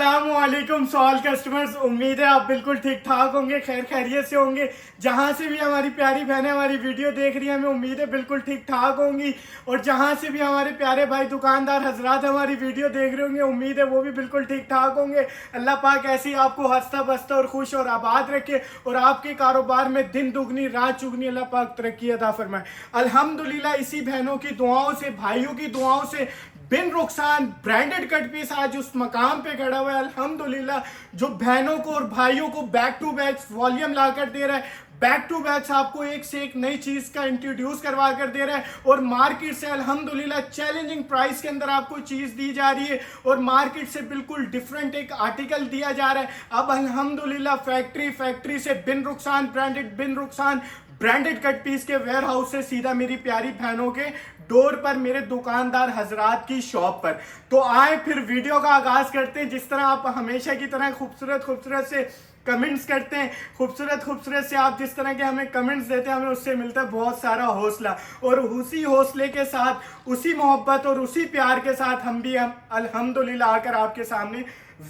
अस्सलामुअलैकुम sol customers. उम्मीद है आप बिल्कुल ठीक ठाक होंगे, खैर खैरियत से होंगे। जहां से भी हमारी प्यारी बहनें हमारी वीडियो देख रही हैं, हमें उम्मीद है बिल्कुल ठीक ठाक होंगी। और जहां से भी हमारे प्यारे भाई दुकानदार हजरात हमारी वीडियो देख रहे होंगे, उम्मीद है वो भी बिल्कुल ठीक ठाक होंगे। अल्लाह पाक ऐसी आपको हंसता बसता और खुश और आबाद रखे और आपके कारोबार में दिन दुगनी रात चुगनी अल्लाह पाक तरक्की अता फरमाए। अल्हम्दुलिल्लाह इसी बहनों की दुआओं से, भाइयों की दुआओं से बिन रुखसान ब्रांडेड कट पीस आज उस मकाम पे खड़ा हुआ है अल्हम्दुलिल्लाह, जो बहनों को और भाइयों को बैक टू बैक वॉल्यूम ला कर दे रहा है। बैक टू बैक्स आपको एक से एक नई चीज का इंट्रोड्यूस करवा कर दे रहा है और मार्केट से अल्हम्दुलिल्लाह चैलेंजिंग प्राइस के अंदर आपको चीज दी जा रही है और मार्केट से बिल्कुल डिफरेंट एक आर्टिकल दिया जा रहा है। अब अल्हम्दुलिल्लाह फैक्ट्री से बिन रुखसान ब्रांडेड कट पीस के वेयर हाउस से सीधा मेरी प्यारी बहनों के डोर पर, मेरे दुकानदार हजरात की शॉप पर। तो आए फिर वीडियो का आगाज करते हैं। जिस तरह आप हमेशा की तरह खूबसूरत से कमेंट्स करते हैं, खूबसूरत से आप जिस तरह के हमें कमेंट्स देते हैं, हमें उससे मिलता है बहुत सारा हौसला। और उसी हौसले के साथ, उसी मोहब्बत और उसी प्यार के साथ हम अल्हम्दुलिल्लाह आकर आपके सामने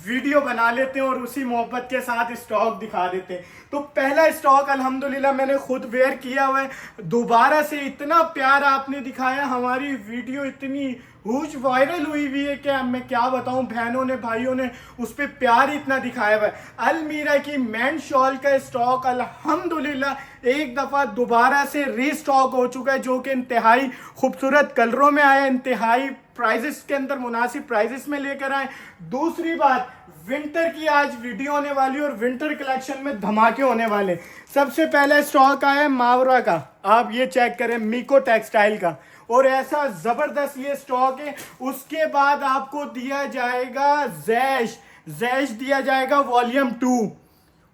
वीडियो बना लेते हैं और उसी मोहब्बत के साथ स्टॉक दिखा देते हैं। तो पहला स्टॉक अल्हम्दुलिल्लाह मैंने खुद वेयर किया हुआ है। दोबारा से इतना प्यार आपने दिखाया, हमारी वीडियो इतनी हुज वायरल हुई है कि मैं क्या बताऊं, बहनों ने भाइयों ने उस पर प्यार इतना दिखाया हुआ है। अलमीरा की मैन शॉल का स्टॉक अल्हम्दुलिल्लाह एक दफा दोबारा से रीस्टॉक हो चुका है, जो कि इंतहाई खूबसूरत कलरों में आया, इंतहाई प्राइजेस के अंदर मुनासिब प्राइजेस में लेकर आए। दूसरी बात, विंटर की आज वीडियो होने वाली और विंटर कलेक्शन में धमाके होने वाले। सबसे पहले स्टॉक आया है मावरा का, आप ये चेक करें, मीको टेक्सटाइल का, और ऐसा जबरदस्त ये स्टॉक है। उसके बाद आपको दिया जाएगा जैश दिया जाएगा वॉल्यूम 2,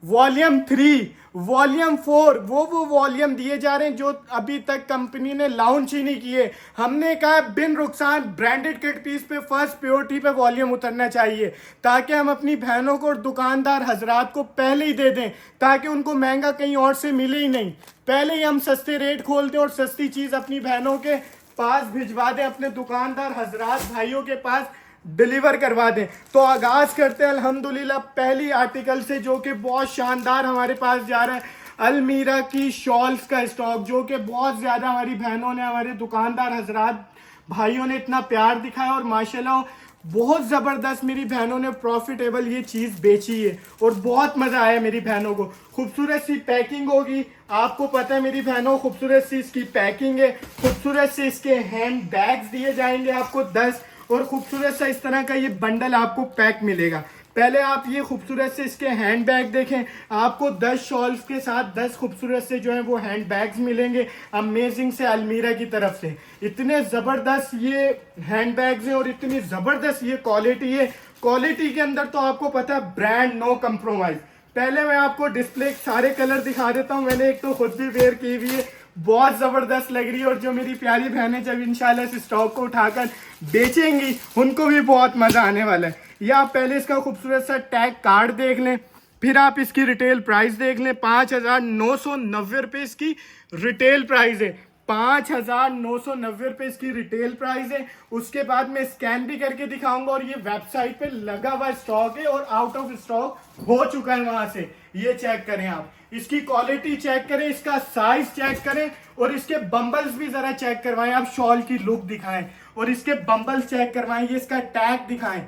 वॉल्यूम 3, वॉल्यूम 4, वो वॉल्यूम दिए जा रहे हैं जो अभी तक कंपनी ने लॉन्च ही नहीं किए। हमने कहा बिन रुखसान ब्रांडेड कट पीस पे फर्स्ट प्योरिटी पे वॉल्यूम उतरना चाहिए, ताकि हम अपनी बहनों को और दुकानदार हजरात को पहले ही दे दें, ताकि उनको महंगा कहीं और से मिले ही नहीं। पहले ही हम सस्ते रेट खोल दें और सस्ती चीज अपनी बहनों के पास भिजवा दें, अपने दुकानदार हजरात भाइयों के पास डिलीवर करवा दें। तो आगाज करते हैं अल्हम्दुलिल्लाह पहली आर्टिकल से, जो कि बहुत शानदार हमारे पास जा रहा है। अलमीरा की शॉल्स का स्टॉक, जो कि बहुत ज्यादा हमारी बहनों ने, हमारे दुकानदार हजरात भाइयों ने इतना प्यार दिखाया और माशाल्लाह बहुत जबरदस्त मेरी बहनों ने प्रॉफिटेबल ये चीज बेची है और बहुत मजा आया मेरी बहनों को। खूबसूरत सी पैकिंग होगी, आपको पता है मेरी बहनों, खूबसूरत सी इसकी पैकिंग है। खूबसूरत से इसके हैंड बैग्स दिए जाएंगे आपको 10, और खूबसूरत सा इस तरह का ये बंडल आपको पैक मिलेगा। पहले आप ये खूबसूरत से इसके हैंड बैग देखें, आपको 10 शॉल्स के साथ 10 खूबसूरत से जो है वो हैंड बैग्स मिलेंगे अमेजिंग से अलमीरा की तरफ से। इतने ज़बरदस्त ये हैंड बैग्स हैं और इतनी ज़बरदस्त ये क्वालिटी है। क्वालिटी के अंदर तो आपको पता है ब्रांड नो कंप्रोमाइज। पहले मैं आपको डिस्प्ले सारे कलर दिखा देता हूँ, मैंने एक तो खुद भी वेयर की हुई है, बहुत जबरदस्त लग रही है। और जो मेरी प्यारी बहनें जब इंशाल्लाह इस स्टॉक को उठाकर बेचेंगी, उनको भी बहुत मजा आने वाला है। या आप पहले इसका खूबसूरत सा टैग कार्ड देख लें, फिर आप इसकी रिटेल प्राइस देख लें। 5,990 रुपये इसकी रिटेल प्राइस है, 5,990 रुपये इसकी रिटेल प्राइस है। उसके बाद मैं स्कैन भी करके दिखाऊंगा और ये वेबसाइट पे लगा हुआ स्टॉक है और आउट ऑफ स्टॉक हो चुका है वहां से। ये चेक करें आप, इसकी क्वालिटी चेक करें, इसका साइज चेक करें और इसके बम्बल्स भी जरा चेक करवाएं। आप शॉल की लुक दिखाएं और इसके बम्बल्स चेक करवाएं, ये इसका टैग दिखाएं।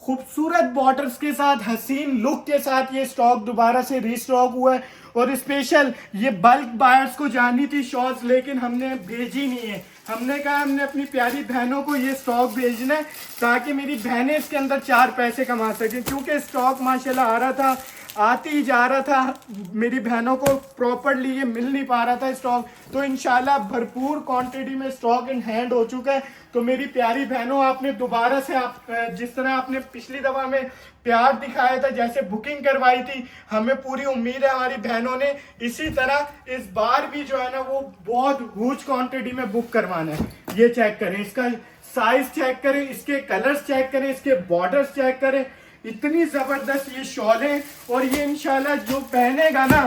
खूबसूरत बॉर्डर्स के साथ, हसीन लुक के साथ ये स्टॉक दोबारा से रीस्टॉक हुआ है। और स्पेशल ये बल्क बायर्स को जानी थी शॉल्स, लेकिन हमने भेजी नहीं है। हमने कहा हमने अपनी प्यारी बहनों को ये स्टॉक भेजना है, ताकि मेरी बहनें इसके अंदर 4 पैसे कमा सकें, क्योंकि स्टॉक माशाल्लाह आ रहा था, आती ही जा रहा था, मेरी बहनों को प्रॉपरली ये मिल नहीं पा रहा था स्टॉक। तो इंशाल्लाह भरपूर क्वांटिटी में स्टॉक इन हैंड हो चुका है। तो मेरी प्यारी बहनों, आपने दोबारा से, आप जिस तरह आपने पिछली दफा में प्यार दिखाया था, जैसे बुकिंग करवाई थी, हमें पूरी उम्मीद है हमारी बहनों ने इसी तरह इस बार भी जो है ना वो बहुत ह्यूज क्वांटिटी में बुक करवाना है। ये चेक करें, इसका साइज चेक करें, इसके कलर्स चेक करें, इसके बॉर्डर्स चेक करें। इतनी जबरदस्त ये शॉल है और ये इंशाल्लाह जो पहनेगा ना,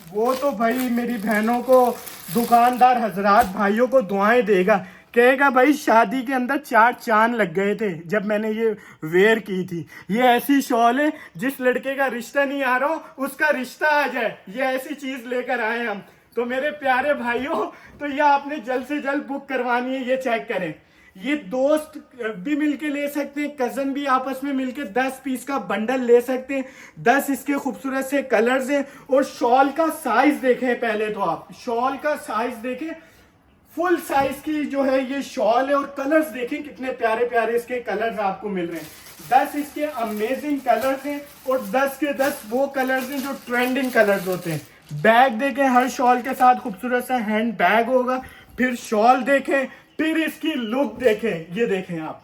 वो तो भाई मेरी बहनों को, दुकानदार हजरात भाइयों को दुआएं देगा कहेगा भाई शादी के अंदर 4 चांद लग गए थे जब मैंने ये वेयर की थी। ये ऐसी शॉल है जिस लड़के का रिश्ता नहीं आ रहा हो उसका रिश्ता आ जाए, ये ऐसी चीज लेकर आए हम। तो मेरे प्यारे भाइयों, तो ये आपने जल्द से जल्द बुक करवानी है। ये चेक करें, ये दोस्त भी मिलके ले सकते हैं, कजन भी आपस में मिलके 10 पीस का बंडल ले सकते हैं। 10 इसके खूबसूरत से कलर्स हैं। और शॉल का साइज देखें, पहले तो आप शॉल का साइज देखें, फुल साइज की जो है ये शॉल है। और कलर्स देखें कितने प्यारे प्यारे इसके कलर्स आपको मिल रहे हैं। 10 इसके अमेजिंग कलर्स हैं और 10 के 10 वो कलर्स हैं जो ट्रेंडिंग कलर्स होते हैं। बैग देखें, हर शॉल के साथ खूबसूरत सा हैंड बैग होगा। फिर शॉल देखें, फिर इसकी लुक देखें, ये देखें आप,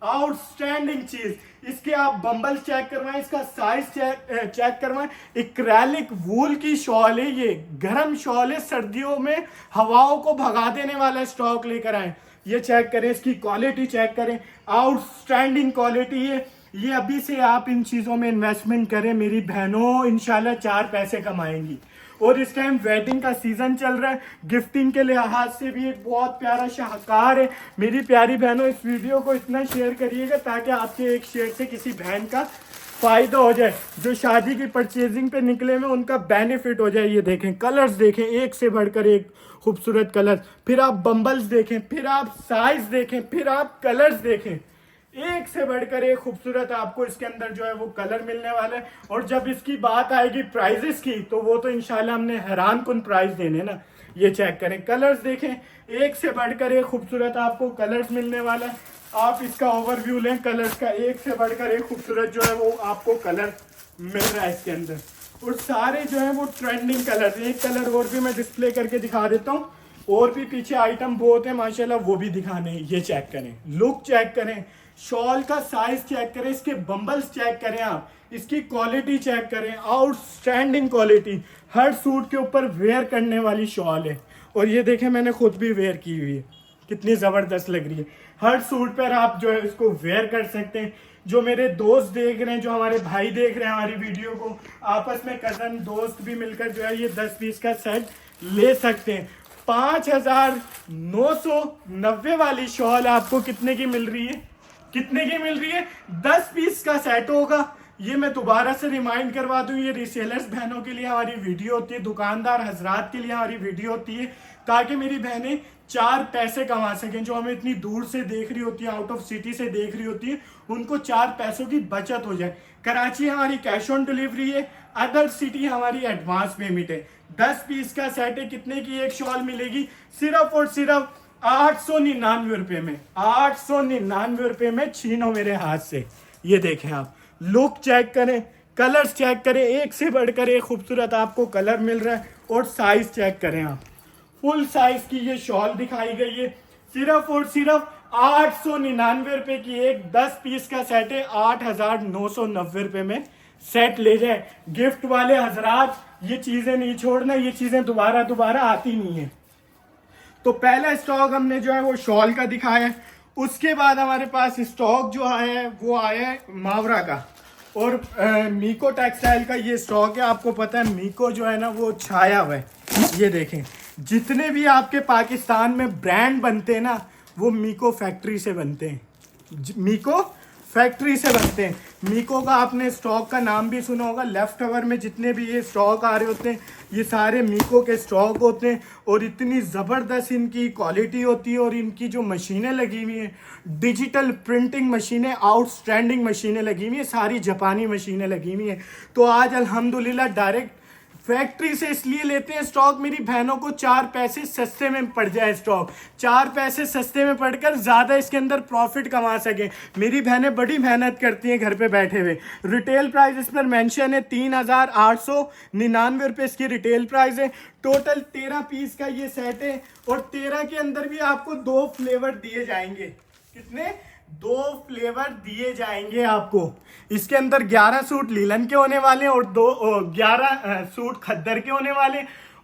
आउटस्टैंडिंग चीज। इसके आप बम्बल चेक करवाएं, इसका साइज चेक करवाएं। एक्रेलिक वूल की शॉल है, ये गर्म शॉल है, सर्दियों में हवाओं को भगा देने वाला स्टॉक लेकर आए। ये चेक करें, इसकी क्वालिटी चेक करें, आउटस्टैंडिंग क्वालिटी है। ये अभी से आप इन चीजों में इन्वेस्टमेंट करें, मेरी बहनों इंशाल्लाह 4 पैसे कमाएंगी। और इस टाइम वेडिंग का सीजन चल रहा है, गिफ्टिंग के लिहाज से भी एक बहुत प्यारा शाहकार है। मेरी प्यारी बहनों, इस वीडियो को इतना शेयर करिएगा ताकि आपके एक शेयर से किसी बहन का फायदा हो जाए, जो शादी की परचेजिंग पे निकले हुए उनका बेनिफिट हो जाए। ये देखें, कलर्स देखें, एक से बढ़कर एक खूबसूरत कलर। फिर आप बम्बल्स देखें, फिर आप साइज देखें, फिर आप कलर्स देखें, एक से बढ़कर एक खूबसूरत आपको इसके अंदर जो है वो कलर मिलने वाला है। और जब इसकी बात आएगी प्राइजेस की, तो वो तो इंशाल्लाह हमने हैरान कुन प्राइस देने ना। ये चेक करें, कलर्स देखें, एक से बढ़कर एक खूबसूरत आपको कलर्स मिलने वाला है। आप इसका ओवरव्यू लें कलर्स का, एक से बढ़कर एक खूबसूरत जो है वो आपको कलर मिल रहा है इसके अंदर। और सारे जो है वो ट्रेंडिंग कलर। एक कलर और भी मैं डिस्प्ले करके दिखा देता हूँ, और भी पीछे आइटम बहुत है माशाल्लाह, वो भी दिखाने हैं। ये चेक करें, लुक चेक करें, शॉल का साइज चेक करें, इसके बम्बल्स चेक करें, आप इसकी क्वालिटी चेक करें, आउटस्टैंडिंग क्वालिटी। हर सूट के ऊपर वेयर करने वाली शॉल है। और ये देखें, मैंने खुद भी वेयर की हुई है, कितनी ज़बरदस्त लग रही है। हर सूट पर आप जो है इसको वेयर कर सकते हैं। जो मेरे दोस्त देख रहे हैं, जो हमारे भाई देख रहे हैं हमारी वीडियो को, आपस में कज़न दोस्त भी मिलकर जो है ये 10 पीस का सेट ले सकते हैं। 5,990 वाली शॉल आपको कितने की मिल रही है? कितने की मिल रही है? 10 पीस का सेट होगा। ये मैं दोबारा से रिमाइंड करवा दूं, ये रीसेलर्स बहनों के लिए हमारी वीडियो होती है, दुकानदार हजरात के लिए हमारी वीडियो होती है, ताकि मेरी बहनें 4 पैसे कमा सकें। जो हमें इतनी दूर से देख रही होती है, आउट ऑफ सिटी से देख रही होती है, उनको 4 पैसों की बचत हो जाए। कराची हमारी कैश ऑन डिलीवरी है, अदर सिटी हमारी एडवांस पेमेंट है। 10 पीस का सेट है, कितने की एक शॉल मिलेगी? सिर्फ और सिर्फ 899 रुपए में। 899 रुपए में छीनो मेरे हाथ से। ये देखें आप, लुक चेक करें, कलर्स चेक करें, एक से बढ़कर एक खूबसूरत आपको कलर मिल रहा है। और साइज चेक करें आप, फुल साइज की ये शॉल दिखाई गई है। सिर्फ और सिर्फ 899 रुपए की एक 10 पीस का सेट है। 8,990 रुपए में सेट ले जाए। गिफ्ट वाले हजरात, ये चीजें नहीं छोड़ना, ये चीजें दोबारा दोबारा आती नहीं है। तो पहला स्टॉक हमने जो है वो शॉल का दिखाया है। उसके बाद हमारे पास स्टॉक जो आया है वो आया है मावरा का और मीको टेक्सटाइल का। ये स्टॉक है, आपको पता है मीको जो है ना वो छाया हुआ है। ये देखें, जितने भी आपके पाकिस्तान में ब्रांड बनते हैं ना, वो मीको फैक्ट्री से बनते हैं। मीको फैक्ट्री से बनते हैं। मीको का आपने स्टॉक का नाम भी सुना होगा। लेफ्ट ओवर में जितने भी ये स्टॉक आ रहे होते हैं, ये सारे मीको के स्टॉक होते हैं। और इतनी ज़बरदस्त इनकी क्वालिटी होती है। और इनकी जो मशीनें लगी हुई हैं, डिजिटल प्रिंटिंग मशीनें, आउटस्टैंडिंग मशीनें लगी हुई हैं, सारी जापानी मशीनें लगी हुई हैं। तो आज अल्हम्दुलिल्लाह डायरेक्ट फैक्ट्री से इसलिए लेते हैं स्टॉक, मेरी बहनों को 4 पैसे सस्ते में पड़ जाए स्टॉक। 4 पैसे सस्ते में पड़कर ज़्यादा इसके अंदर प्रॉफिट कमा सके। मेरी बहनें बड़ी मेहनत करती हैं घर पे बैठे हुए। रिटेल प्राइस इस पर मेंशन है 3,899 रुपये इसकी रिटेल प्राइस है। टोटल 13 पीस का ये सेट है। और 13 के अंदर भी आपको 2 फ्लेवर दिए जाएंगे। कितने? 2 फ्लेवर दिए जाएंगे आपको। इसके अंदर 11 सूट लीलन के होने वाले और 11 सूट खद्दर के होने वाले।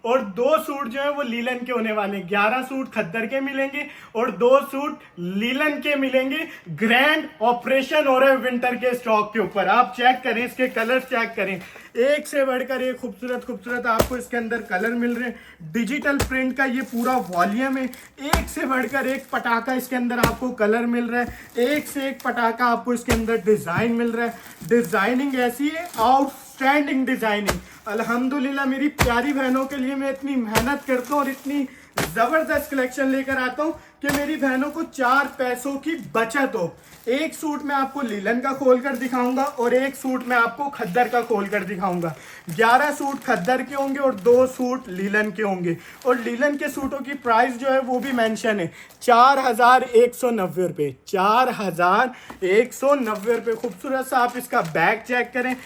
और 2 सूट जो है वो लीलन के होने वाले हैं। 11 सूट खद्दर के मिलेंगे और 2 सूट लीलन के मिलेंगे। ग्रैंड ऑपरेशन हो रहा है विंटर के स्टॉक के ऊपर। आप चेक करें, इसके कलर चेक करें, एक से बढ़कर एक खूबसूरत खूबसूरत आपको इसके अंदर कलर मिल रहे हैं। डिजिटल प्रिंट का ये पूरा वॉल्यूम है, एक से बढ़कर एक पटाखा इसके अंदर आपको कलर मिल रहा है, एक से एक पटाखा आपको इसके अंदर डिजाइन मिल रहा है। डिजाइनिंग ऐसी है, आउटस्टैंडिंग डिजाइनिंग। अल्हम्दुलिल्लाह मेरी प्यारी बहनों के लिए मैं इतनी मेहनत करता हूँ और इतनी जबरदस्त कलेक्शन लेकर आता हूँ कि मेरी बहनों को 4 पैसों की बचत हो। एक सूट मैं आपको लीलन का खोल कर दिखाऊंगा और एक सूट मैं आपको खद्दर का खोल कर दिखाऊंगा। 11 सूट खद्दर के होंगे और 2 सूट लीलन के होंगे। और लीलन के सूटों की प्राइस जो है वो भी मेंशन है, 4190 रुपये। 4190 रुपये। खूबसूरत सा आप इसका बैग चेक करें।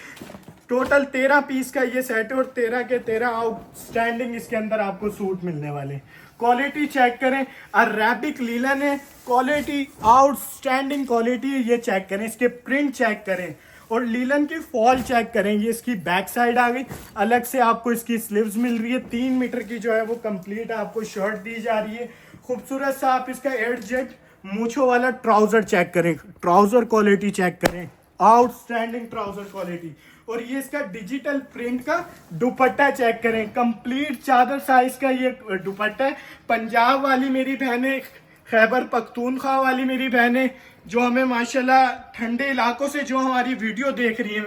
टोटल 13 पीस का ये सेट है और 13 के 13 आउटस्टैंडिंग इसके अंदर आपको सूट मिलने वाले। क्वालिटी चेक करें, अरेबिक लीलन है, क्वालिटी आउटस्टैंडिंग क्वालिटी है, ये चेक करें। इसके प्रिंट चेक करें और लीलन की फॉल चेक करें। ये इसकी बैक साइड आ गई, अलग से आपको इसकी स्लीव्स मिल रही है। 3 मीटर की जो है वो कंप्लीट आपको शर्ट दी जा रही है। खूबसूरत सा आप इसका एडजेट मूछों वाला ट्राउजर चेक करें, ट्राउजर क्वालिटी चेक करें, आउटस्टैंडिंग ट्राउजर क्वालिटी। और ये इसका डिजिटल प्रिंट का दुपट्टा चेक करें, कंप्लीट चादर साइज का ये दुपट्टा है। पंजाब वाली मेरी बहनें, खैबर पख्तूनख्वा वाली मेरी बहनें जो हमें माशाल्लाह ठंडे इलाकों से जो हमारी वीडियो देख रही हैं,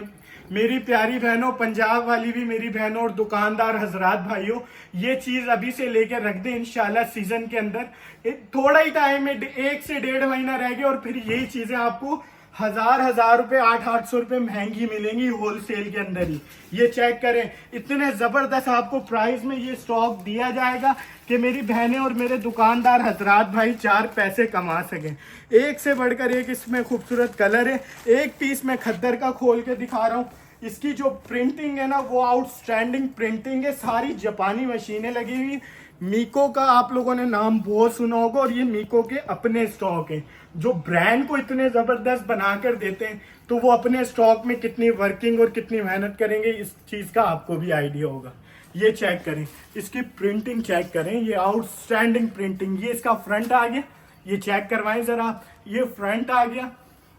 मेरी प्यारी बहनों, पंजाब वाली भी मेरी बहनों और दुकानदार हजरात भाइयों, ये चीज़ अभी से लेकर रख दें। इंशाल्लाह सीजन के अंदर थोड़ा ही टाइम में, 1 से 1.5 महीना रह गया और फिर यही चीज़ें आपको 1000 रुपए, 800 रुपए महंगी मिलेंगी होलसेल के अंदर ही। ये चेक करें, इतने जबरदस्त आपको प्राइस में ये स्टॉक दिया जाएगा कि मेरी बहनें और मेरे दुकानदार हजरात भाई 4 पैसे कमा सकें। एक से बढ़कर एक इसमें खूबसूरत कलर है। एक पीस मैं खद्दर का खोल के दिखा रहा हूँ। इसकी जो प्रिंटिंग है ना वो आउटस्टैंडिंग प्रिंटिंग है, सारी जापानी मशीनें लगी हुई। मीको का आप लोगों ने नाम बहुत सुना होगा और ये मीको के अपने स्टॉक है। जो ब्रांड को इतने जबरदस्त बनाकर देते हैं तो वो अपने स्टॉक में कितनी वर्किंग और कितनी मेहनत करेंगे, इस चीज का आपको भी आइडिया होगा। ये चेक करें, इसकी प्रिंटिंग चेक करें, ये आउटस्टैंडिंग प्रिंटिंग। ये इसका फ्रंट आ गया, ये चेक करवाएं जरा आप। ये फ्रंट आ गया,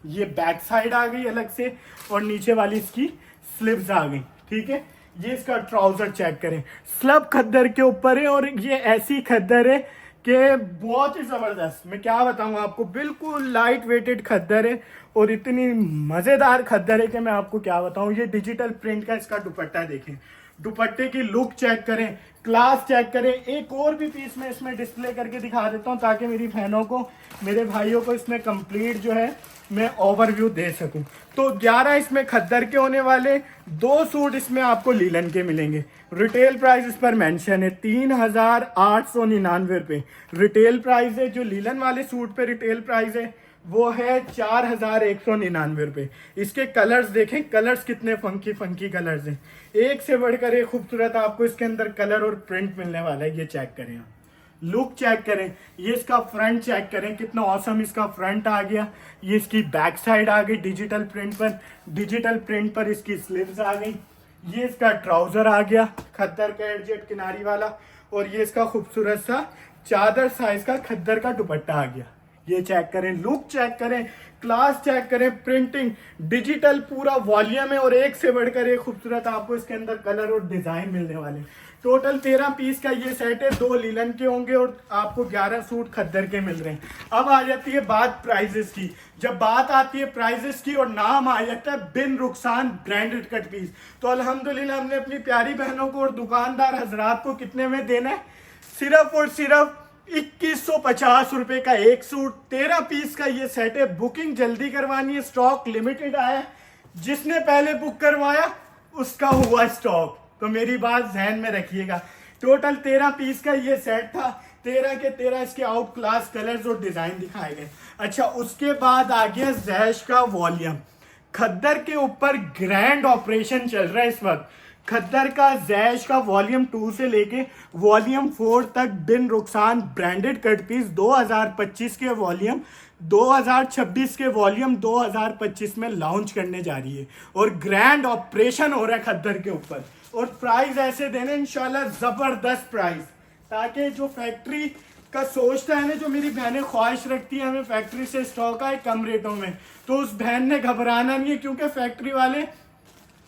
ये बैक साइड आ गई अलग से और नीचे वाली इसकी स्लीव्स आ गई। ठीक है, ये इसका ट्राउजर चेक करें, स्लब खद्दर के ऊपर है और ये ऐसी खद्दर है कि बहुत ही जबरदस्त। मैं क्या बताऊं आपको, बिल्कुल लाइट वेटेड खद्दर है और इतनी मजेदार खद्दर है कि मैं आपको क्या बताऊं। ये डिजिटल प्रिंट का इसका दुपट्टा देखें, दुपट्टे की लुक चेक करें, क्लास चेक करें। एक और भी पीस मैं इसमें डिस्प्ले करके दिखा देता हूं ताकि मेरी बहनों को, मेरे भाइयों को इसमें कंप्लीट जो है मैं ओवरव्यू दे सकूं। तो 11 इसमें खद्दर के होने वाले, 2 सूट इसमें आपको लीलन के मिलेंगे। रिटेल प्राइस इस पर मेंशन है 3899 रुपये रिटेल प्राइस है। जो लीलन वाले सूट पे रिटेल प्राइस है वो है 4199 रुपये। इसके कलर्स देखें, कलर्स कितने फंकी फंकी कलर्स हैं, एक से बढ़कर एक खूबसूरत आपको इसके अंदर कलर और प्रिंट मिलने वाला है। ये चेक करें आप, लुक चेक करें, ये इसका फ्रंट चेक करें, कितना ऑसम इसका फ्रंट आ गया। ये इसकी बैक साइड आ गई डिजिटल प्रिंट पर, डिजिटल प्रिंट पर इसकी स्लीव्स आ गई। ये इसका ट्राउजर आ गया खद्दर का एडजेट किनारी वाला और ये इसका खूबसूरत सा चादर साइज का खद्दर का दुपट्टा आ गया। ये चेक करें, लुक चेक करें, क्लास चेक करें, प्रिंटिंग डिजिटल पूरा वॉल्यूम है और एक से बढ़कर एक खूबसूरत आपको इसके अंदर कलर और डिजाइन मिलने वाले। टोटल 13 पीस का ये सेट है, 2 लीलन के होंगे और आपको 11 सूट खद्दर के मिल रहे हैं। अब आ जाती है बात प्राइजेस की। जब बात आती है प्राइजेस की और नाम आ जाता है बिन रुखसान ब्रांडेड कट पीस, तो अल्हम्दुलिल्लाह हमने अपनी प्यारी बहनों को और दुकानदार हजरात को कितने में देना है, सिर्फ और सिर्फ 2150 रुपए का एक सूट। 13 पीस का ये सेट है। बुकिंग जल्दी करवानी है, स्टॉक लिमिटेड आया है। जिसने पहले बुक करवाया उसका हुआ स्टॉक, तो मेरी बात ध्यान में रखिएगा। टोटल 13 पीस का ये सेट था, 13 के 13 इसके आउट क्लास कलर्स और डिजाइन दिखाए गए। अच्छा, उसके बाद आ गया जैश का वॉल्यूम। खद्दर के ऊपर ग्रैंड ऑपरेशन चल रहा है इस वक्त। खद्दर का जैश का वॉल्यूम 2 से लेके वॉल्यूम 4 तक बिन रुखसान ब्रांडेड कट पीस 2025 के वॉल्यूम 2026 के वॉल्यूम 2025 में लॉन्च करने जा रही है और ग्रैंड ऑपरेशन हो रहा है खद्दर के ऊपर। और प्राइस ऐसे देने इंशाल्लाह जबरदस्त प्राइस, ताकि जो फैक्ट्री का सोचता है ना, जो मेरी बहनें ख्वाहिश रखती है हमें फैक्ट्री से स्टॉक आए कम रेटों में, तो उस बहन ने घबराना नहीं है, क्योंकि फैक्ट्री वाले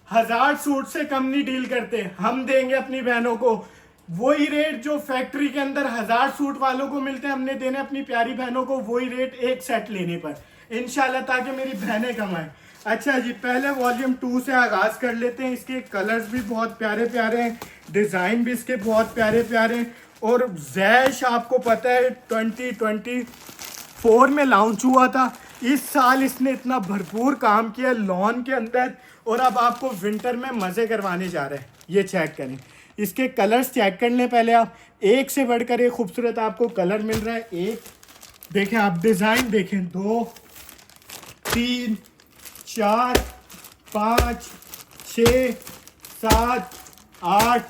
1000 सूट से कम नहीं डील करते। हम देंगे अपनी बहनों को वही रेट जो फैक्ट्री के अंदर 1000 सूट वालों को मिलते हैं, हमने देने अपनी प्यारी बहनों को वही रेट एक सेट लेने पर इंशाल्लाह, ताकि मेरी बहनें कमाएं। अच्छा जी, पहले वॉल्यूम 2 से आगाज कर लेते हैं। इसके कलर्स भी बहुत प्यारे प्यारे हैं, डिजाइन भी इसके बहुत प्यारे प्यारे हैं। और जैश आपको पता है 2024 में लॉन्च हुआ था। इस साल इसने इतना भरपूर काम किया लॉन के अंदर, और अब आपको विंटर में मज़े करवाने जा रहे हैं। ये चेक करें, इसके कलर्स चेक कर लें पहले आप। एक से बढ़कर एक खूबसूरत आपको कलर मिल रहा है। एक देखें आप, डिज़ाइन देखें, 2 3 4 5 6 7 8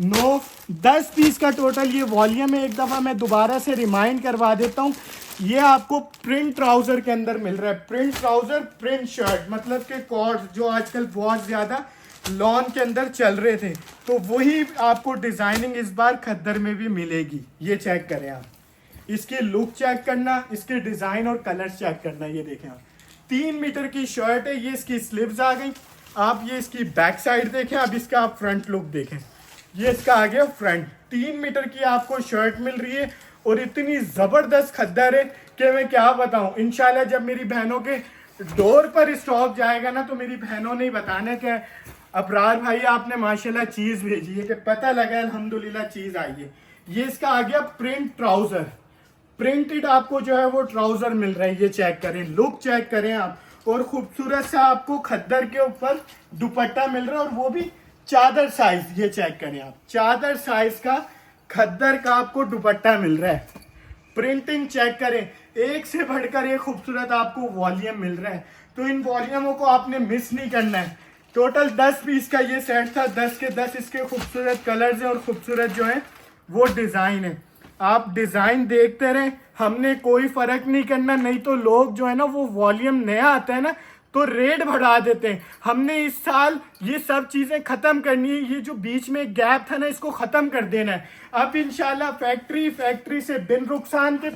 9 10 पीस का टोटल ये वॉल्यूम है। एक दफ़ा मैं दोबारा से रिमाइंड करवा देता हूँ, ये आपको प्रिंट ट्राउज़र के अंदर मिल रहा है। प्रिंट ट्राउज़र, प्रिंट शर्ट, मतलब के कॉर्ड्स जो आजकल बहुत ज़्यादा लॉन के अंदर चल रहे थे, तो वही आपको डिज़ाइनिंग इस बार खद्दर में भी मिलेगी। ये चेक करें आप, इसकी लुक चेक करना, इसके डिज़ाइन और कलर चेक करना। ये देखें आप, 3 मीटर की शर्ट है, ये इसकी स्लीव्स आ गई। आप ये इसकी बैक साइड देखें, अब इसका आप फ्रंट लुक देखें। ये इसका आ गया फ्रंट, 3 मीटर की आपको शर्ट मिल रही है और इतनी ज़बरदस्त खद्दर है कि मैं क्या बताऊं। इंशाल्लाह जब मेरी बहनों के डोर पर स्टॉक जाएगा ना, तो मेरी बहनों ने ही बताना कि अबरार भाई आपने माशाल्लाह चीज़ भेजी है, कि पता लगा अल्हम्दुलिल्लाह चीज़ आई है। ये इसका आ गया प्रिंट ट्राउज़र, प्रिंटेड आपको जो है वो ट्राउज़र मिल रहा है। ये चेक करें, लुक चेक करें आप, और खूबसूरत सा आपको खद्दर के ऊपर दुपट्टा मिल रहा है, और वो भी चादर साइज। ये चेक करें आप, चादर साइज का खद्दर का आपको दुपट्टा मिल रहा है। प्रिंटिंग चेक करें, एक से बढ़कर एक खूबसूरत आपको वॉल्यूम मिल रहा है। तो इन वॉल्यूमों को आपने मिस नहीं करना है। टोटल 10 पीस का ये सेट था, 10 के 10 इसके खूबसूरत कलर्स हैं और खूबसूरत जो है वो डिज़ाइन है। आप डिज़ाइन देखते रहें, हमने कोई फ़र्क नहीं करना, नहीं तो लोग जो है ना वो वॉल्यूम नया आता है ना तो रेट बढ़ा देते हैं। हमने इस साल ये सब चीज़ें ख़त्म करनी है, ये जो बीच में गैप था ना इसको ख़त्म कर देना है। अब इंशाल्लाह फैक्ट्री से बिन रुखसान के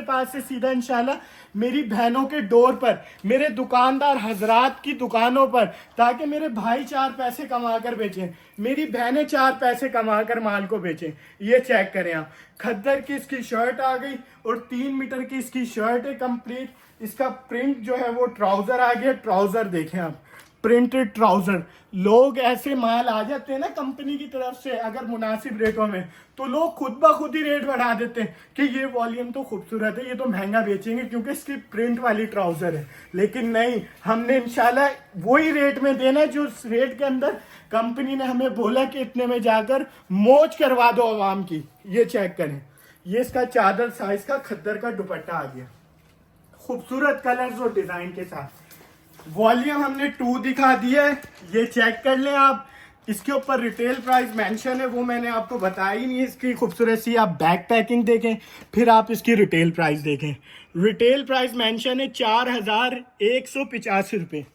पास से सीधा इंशाल्लाह मेरी बहनों के डोर पर, मेरे दुकानदार हजरात की दुकानों पर, ताकि मेरे भाई 4 पैसे कमा कर बेचें, मेरी बहनें 4 पैसे कमा कर माल को बेचें। ये चेक करें आप, खद्दर की इसकी शर्ट आ गई और 3 मीटर की इसकी शर्ट है कंप्लीट। इसका प्रिंट जो है वो ट्राउज़र आ गया। ट्राउज़र देखें आप, प्रिंटेड ट्राउज़र। लोग ऐसे माल आ जाते हैं ना कंपनी की तरफ से अगर मुनासिब रेटों में, तो लोग खुद ब खुद ही रेट बढ़ा देते हैं कि ये वॉल्यूम तो खूबसूरत है, ये तो महंगा बेचेंगे क्योंकि इसकी प्रिंट वाली ट्राउज़र है। लेकिन नहीं, हमने इंशाल्लाह वही रेट में देना है जो रेट के अंदर कंपनी ने हमें बोला कि इतने में जाकर मौज करवा दो आवाम की। ये चेक करें, ये इसका चादर साइज का खद्दर का दुपट्टा आ गया, खूबसूरत कलर्स और डिज़ाइन के साथ। वॉल्यूम हमने 2 दिखा दिया है, ये चेक कर लें आप। इसके ऊपर रिटेल प्राइस मेंशन है, वो मैंने आपको बताया ही नहीं है। इसकी खूबसूरत सी आप बैक पैकिंग देखें, फिर आप इसकी रिटेल प्राइस देखें। रिटेल प्राइस मेंशन है 4185 रुपये,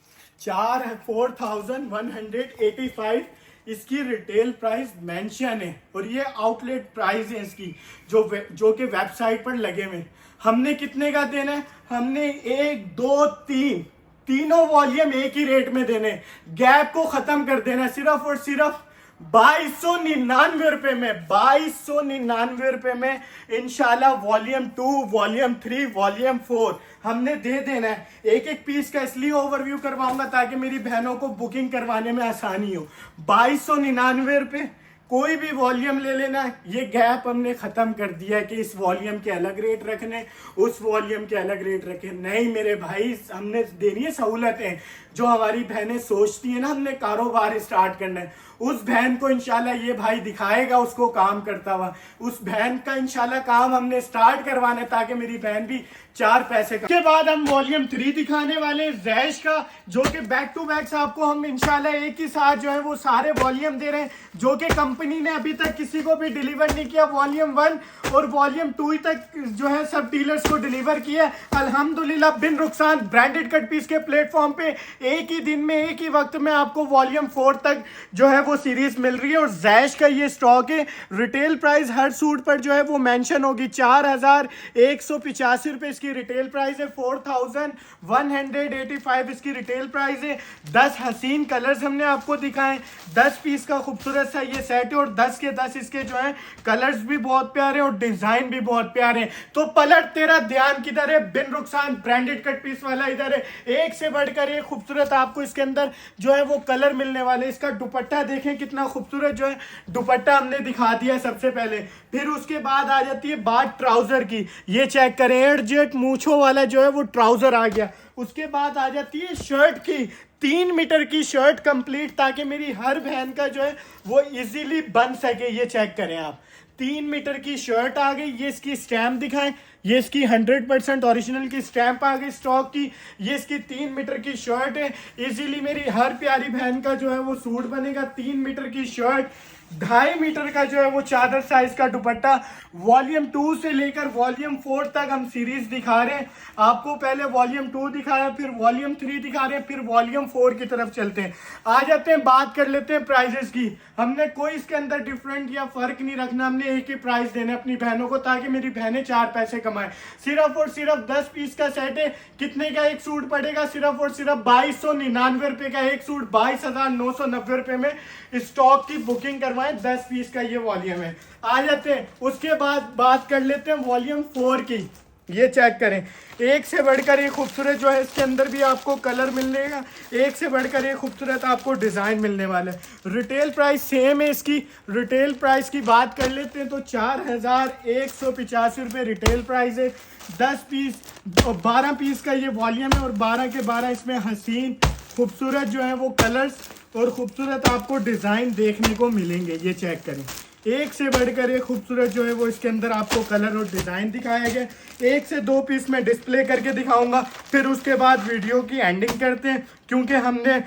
4185 इसकी रिटेल प्राइस मेंशन है। और ये आउटलेट प्राइस है इसकी जो कि वेबसाइट पर लगे हुए। हमने कितने का देना है? हमने 1 2 3 तीनों वॉल्यूम एक ही रेट में देने, गैप को खत्म कर देना। सिर्फ और सिर्फ 2299 रुपए में, 2299 रुपए में इंशाल्लाह वॉल्यूम 2, वॉल्यूम 3, वॉल्यूम 4 हमने दे देना है। एक एक पीस का इसलिए ओवरव्यू करवाऊंगा ताकि मेरी बहनों को बुकिंग करवाने में आसानी हो। 2299 रुपए कोई भी वॉल्यूम ले लेना। ये गैप हमने ख़त्म कर दिया है कि इस वॉल्यूम के अलग रेट रखने, उस वॉल्यूम के अलग रेट रखे। नहीं मेरे भाई, हमने देनी है सहूलतें। जो हमारी बहनें सोचती हैं ना हमने कारोबार स्टार्ट करना है, उस बहन को इंशाल्लाह ये भाई दिखाएगा उसको काम करता हुआ। उस बहन का इंशाल्लाह काम हमने स्टार्ट करवाना है ताकि मेरी बहन भी 4 पैसे का। उसके बाद हम वॉल्यूम 3 दिखाने वाले जैश का, जो कि बैक टू बैक्स आपको हम इंशाल्लाह एक ही साथ जो है वो सारे वॉल्यूम दे रहे हैं, जो कि कंपनी ने अभी तक किसी को भी डिलीवर नहीं किया। वॉल्यूम 1 और वॉल्यूम 2 तक जो है सब डीलर्स को डिलीवर किया। अल्हम्दुलिल्लाह बिन रुखसान ब्रांडेड कट पीस के प्लेटफॉर्म पे एक ही दिन में एक ही वक्त में आपको वॉल्यूम 4 तक जो है वो सीरीज मिल रही है। और जैश का ये स्टॉक है। रिटेल प्राइस हर सूट पर जो है वो मेंशन होगी। 4185 रुपए इसकी रिटेल प्राइस है। 4185 इसकी रिटेल प्राइस है। 10 हसीन कलर्स हमने आपको दिखाए। 10 पीस का खूबसूरत सा ये सेट है और 10 के 10 इसके जो है कलर्स भी बहुत प्यारे और डिजाइन भी बहुत प्यारे हैं। तो पलट तेरा ध्यान किधर है? बिन रुखसान ब्रांडेड कट पीस वाला इधर है। एक से बढ़कर एक खूबसूरत आपको इसके अंदर जो है वो कलर मिलने वाले। इसका दुपट्टा देखें कितना खूबसूरत जो है दुपट्टा हमने दिखा दिया सबसे पहले। फिर उसके बाद आ जाती है बात ट्राउजर की। ये चेक करें, एडजेट मूछों वाला जो है वो ट्राउजर आ गया। उसके बाद आ जाती है शर्ट की, 3 मीटर की शर्ट कंप्लीट, ताकि मेरी हर बहन का जो है वो इजीली बन सके। ये चेक करें आप, 3 मीटर की शर्ट आ गई। ये इसकी स्टैम्प दिखाएं, ये इसकी 100% ओरिजिनल की स्टैम्प आ गई स्टॉक की। ये इसकी 3 मीटर की शर्ट है। इजीली मेरी हर प्यारी बहन का जो है वो सूट बनेगा। 3 मीटर की शर्ट, 2.5 मीटर का जो है वो चादर साइज का दुपट्टा। वॉल्यूम 2 से लेकर वॉल्यूम 4 तक हम सीरीज दिखा रहे हैं आपको। पहले वॉल्यूम 2 दिखाया, फिर वॉल्यूम 3 दिखा रहे हैं, फिर वॉल्यूम 4 की तरफ चलते हैं। आ जाते हैं, बात कर लेते हैं प्राइजेस की। हमने कोई इसके अंदर डिफरेंट या फर्क नहीं रखना। हमने एक ही प्राइस देने अपनी बहनों को, ताकि मेरी बहनें 4 पैसे कमाएं। सिर्फ और सिर्फ 10 पीस का सेट है। कितने का एक सूट पड़ेगा? सिर्फ और सिर्फ 2299 रुपए का एक सूट। 22,990 रुपए में स्टॉक की बुकिंग करवाएं। 10 पीस का ये वॉल्यूम है। आ जाते हैं, उसके बाद बात कर लेते हैं वॉल्यूम 4 की। ये चेक करें, एक से बढ़कर एक खूबसूरत जो है इसके अंदर भी आपको कलर मिलेगा। एक से बढ़कर एक खूबसूरत आपको डिजाइन मिलने वाला है। रिटेल प्राइस सेम है इसकी। रिटेल प्राइस की बात कर लेते हैं तो 4185 रुपये रिटेल प्राइस है। 10 पीस, 12 पीस का ये वॉल्यूम है और 12 के 12 इसमें हसीन खूबसूरत जो है वो कलर्स और खूबसूरत आपको डिजाइन देखने को मिलेंगे। ये चेक करें, एक से बढ़कर एक खूबसूरत जो है वो इसके अंदर आपको कलर और डिजाइन दिखाया गया। 1 से 2 पीस में डिस्प्ले करके दिखाऊंगा, फिर उसके बाद वीडियो की एंडिंग करते हैं, क्योंकि हमने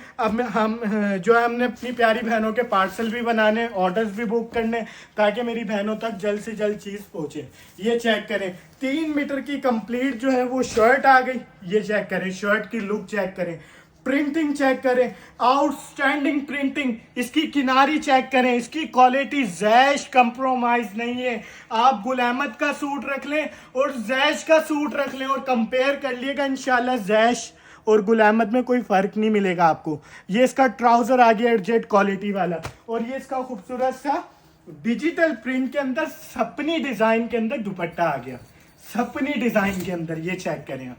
अपनी प्यारी बहनों के पार्सल भी बनाने, ऑर्डर्स भी बुक करने, ताकि मेरी बहनों तक जल्द से जल्द चीज़ पहुंचे। ये चेक करें, 3 मीटर की कंप्लीट जो है वो शर्ट आ गई। ये चेक करें, शर्ट की लुक चेक करें, प्रिंटिंग चेक करें, आउटस्टैंडिंग प्रिंटिंग। इसकी किनारी चेक करें, इसकी क्वालिटी जैश कंप्रोमाइज नहीं है। आप गुल अहमद का सूट रख लें और जैश का सूट रख लें और कंपेयर कर लिएगा, इंशाल्लाह जैश और गुल अहमद में कोई फर्क नहीं मिलेगा आपको। ये इसका ट्राउजर आ गया एडजेट क्वालिटी वाला, और ये इसका खूबसूरत सा डिजिटल प्रिंट के अंदर सपनी डिजाइन के अंदर दुपट्टा आ गया। सपनी डिजाइन के अंदर ये चेक करें आप,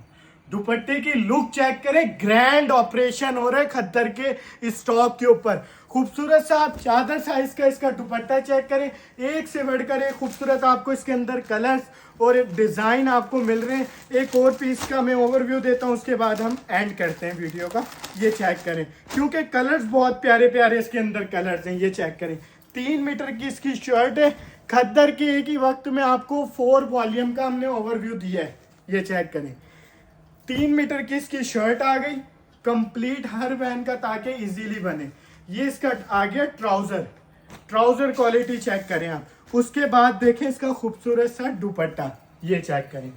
दुपट्टे की लुक चेक करें। ग्रैंड ऑपरेशन हो रहा है खद्दर के स्टॉक के ऊपर। खूबसूरत सा आप चादर साइज का इसका दुपट्टा चेक करें। एक से बढ़कर एक खूबसूरत आपको इसके अंदर कलर्स और डिजाइन आपको मिल रहे हैं। एक और पीस का मैं ओवरव्यू देता हूं, उसके बाद हम एंड करते हैं वीडियो का। ये चेक करें, क्योंकि कलर्स बहुत प्यारे प्यारे इसके अंदर कलर्स हैं। ये चेक करें, 3 मीटर की इसकी शर्ट है। खद्दर के एक ही वक्त में आपको 4 वॉल्यूम का हमने ओवरव्यू दिया है। ये चेक करें, 3 मीटर की इसकी शर्ट आ गई कंप्लीट हर बहन का, ताकि इजीली बने। ये इसका आ गया ट्राउजर। ट्राउजर क्वालिटी चेक करें आप। उसके बाद देखें इसका खूबसूरत सा दुपट्टा। ये चेक करें,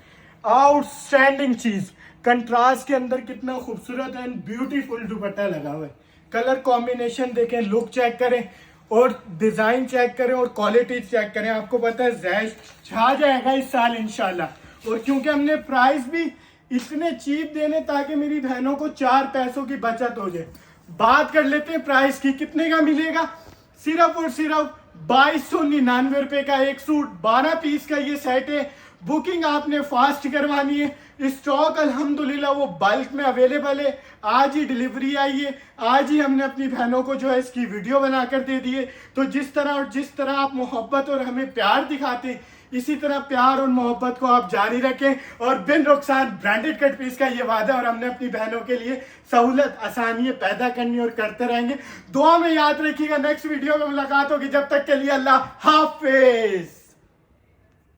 आउटस्टैंडिंग चीज, कंट्रास्ट के अंदर कितना खूबसूरत एंड ब्यूटीफुल दुपट्टा लगा हुआ है। कलर कॉम्बिनेशन देखें, लुक चेक करें और डिजाइन चेक करें और क्वालिटी चेक करें। आपको पता है जैश छा जाएगा इस साल इंशाल्लाह। और क्योंकि हमने प्राइस भी इतने चीप देने ताकि मेरी बहनों को 4 पैसों की बचत हो जाए। बात कर लेते हैं प्राइस की, कितने का मिलेगा? सिर्फ और सिर्फ 2299 रुपए का एक सूट। 12 पीस का ये सेट है। बुकिंग आपने फास्ट करवानी है। स्टॉक अल्हम्दुलिल्लाह वो बल्क में अवेलेबल है। आज ही डिलीवरी आई है, आज ही हमने अपनी बहनों को जो है इसकी वीडियो बनाकर दे दी है। तो जिस तरह आप मोहब्बत और हमें प्यार दिखाते हैं, इसी तरह प्यार और मोहब्बत को आप जारी रखें। और बिन रुखसान ब्रांडेड कट पीस का ये वादा, और हमने अपनी बहनों के लिए सहूलत आसानियां पैदा करनी और करते रहेंगे। दुआ में याद रखिएगा। नेक्स्ट वीडियो में मुलाकात होगी, जब तक के लिए अल्लाह हाफिज।